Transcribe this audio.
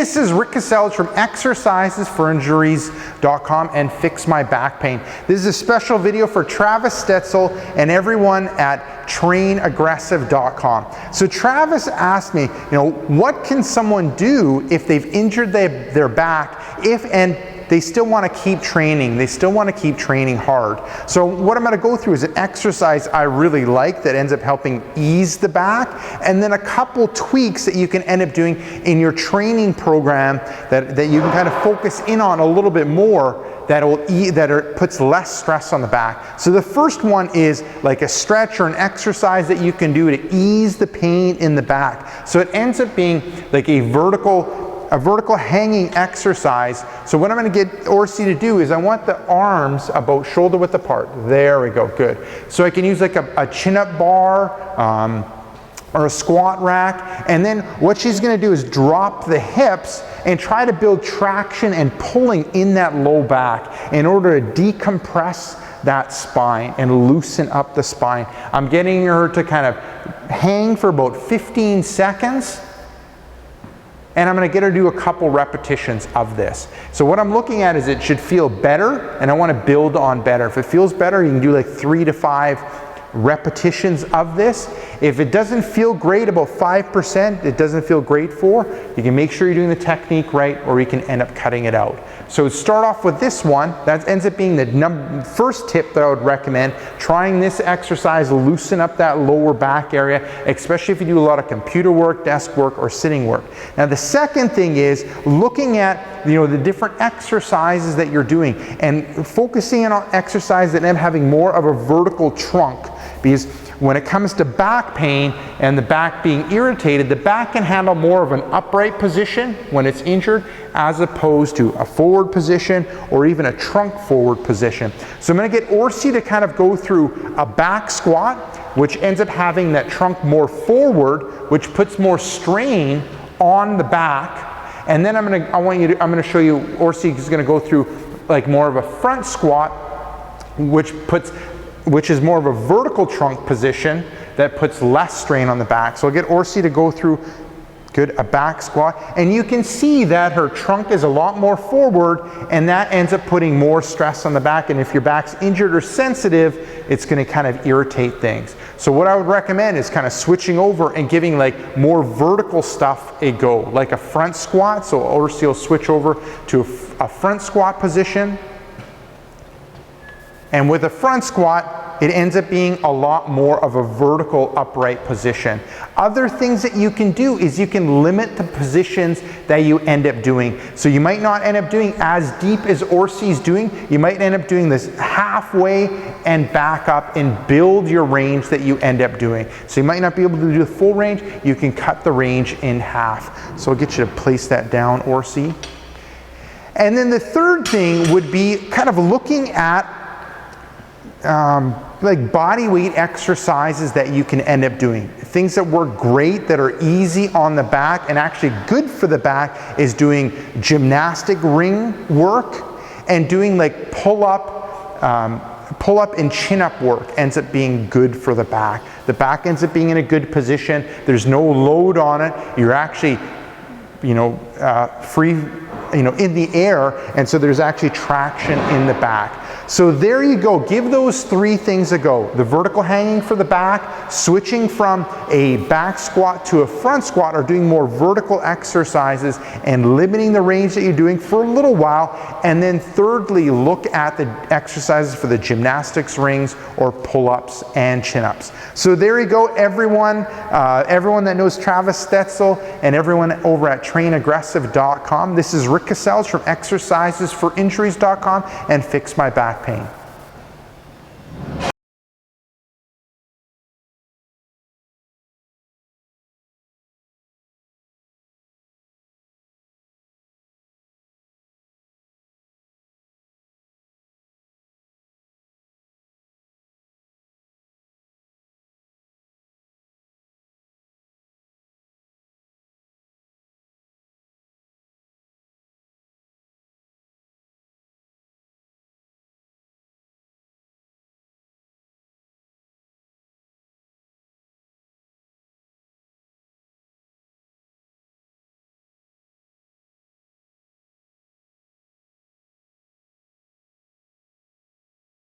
this is Rick Kaselj from exercisesforinjuries.com and Fix My Back Pain. This is a special video for Travis Stetzel and everyone at trainaggressive.com. So Travis asked me, what can someone do if they've injured their back and they still want to keep training. They still want to keep training hard. So what I'm going to go through is an exercise I really like that ends up helping ease the back, and then a couple tweaks that you can end up doing in your training program that you can kind of focus in on a little bit more that puts less stress on the back. So the first one is like a stretch or an exercise that you can do to ease the pain in the back. So it ends up being like a vertical hanging exercise. So what I'm going to get Orsi to do is I want the arms about shoulder width apart. There we go, good. So I can use like a chin-up bar or a squat rack, and then what she's going to do is drop the hips and try to build traction and pulling in that low back in order to decompress that spine and loosen up the spine. I'm getting her to kind of hang for about 15 seconds. And I'm going to get her to do a couple repetitions of this. So what I'm looking at is it should feel better, and I want to build on better. If it feels better, you can do like 3 to 5 repetitions of this. If it doesn't feel great, about 5%, it doesn't feel great for, you can make sure you're doing the technique right, or you can end up cutting it out. So start off with this one. That ends up being the first tip that I would recommend. Trying this exercise, loosen up that lower back area, especially if you do a lot of computer work, desk work, or sitting work. Now the second thing is looking at the different exercises that you're doing and focusing on exercises that end up having more of a vertical trunk, because when it comes to back pain and the back being irritated, the back can handle more of an upright position when it's injured as opposed to a forward position or even a trunk forward position. So I'm going to get Orsi to kind of go through a back squat, which ends up having that trunk more forward, which puts more strain on the back. And then I'm going to show you, Orsi is going to go through like more of a front squat, which is more of a vertical trunk position that puts less strain on the back. So I'll get Orsi to go through a back squat, and you can see that her trunk is a lot more forward, and that ends up putting more stress on the back. And if your back's injured or sensitive, it's going to kind of irritate things. So what I would recommend is kind of switching over and giving like more vertical stuff a go, like a front squat. So Orsi will switch over to a front squat position. And with a front squat, it ends up being a lot more of a vertical upright position. Other things that you can do is you can limit the positions that you end up doing. So you might not end up doing as deep as Orsi's doing. You might end up doing this halfway and back up and build your range that you end up doing. So you might not be able to do the full range. You can cut the range in half. So I'll get you to place that down, Orsi. And then the third thing would be kind of looking at like body weight exercises that you can end up doing. Things that work great, that are easy on the back and actually good for the back, is doing gymnastic ring work and doing like pull-up and chin-up work ends up being good for the back. The back ends up being in a good position. There's no load on it. You're actually, free, in the air, and so there's actually traction in the back. So there you go. Give those 3 things a go. The vertical hanging for the back, switching from a back squat to a front squat, or doing more vertical exercises and limiting the range that you're doing for a little while. And then thirdly, look at the exercises for the gymnastics rings or pull-ups and chin-ups. So there you go, everyone. Everyone that knows Travis Stetzel and everyone over at trainaggressive.com. This is Rick Kaselj from exercisesforinjuries.com and Fix My Back Pain.